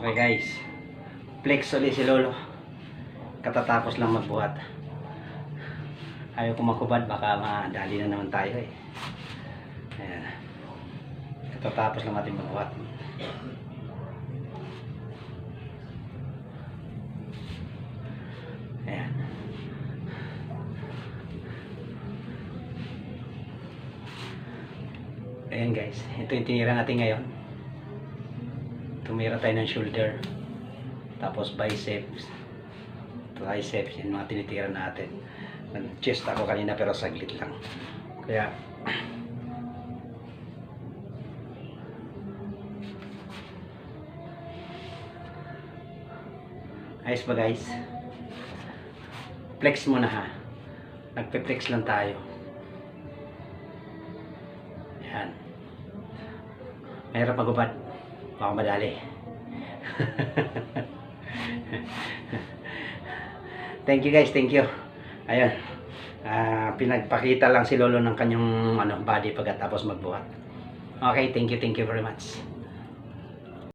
Okay guys, flex ulit si Lolo. Katatapos lang magbuhat. Ayaw ko makubad, baka madali na naman tayo eh. Ayan. Katatapos lang natin magbuhat. Ayan. Ayan guys, ito yung tinira natin ngayon. Tumira tayo ng shoulder, tapos biceps, triceps, yung mga tinitira natin. Nag-chest ako kanina pero saglit lang. Kaya ayos ba guys? Flex muna ha. Nagpe-flex lang tayo. Yan. Mahirap magubad. Baka madali. Thank you guys, thank you. Ayun. Pinagpakita lang si Lolo ng kanyang body pagkatapos magbuhat. Okay, thank you very much.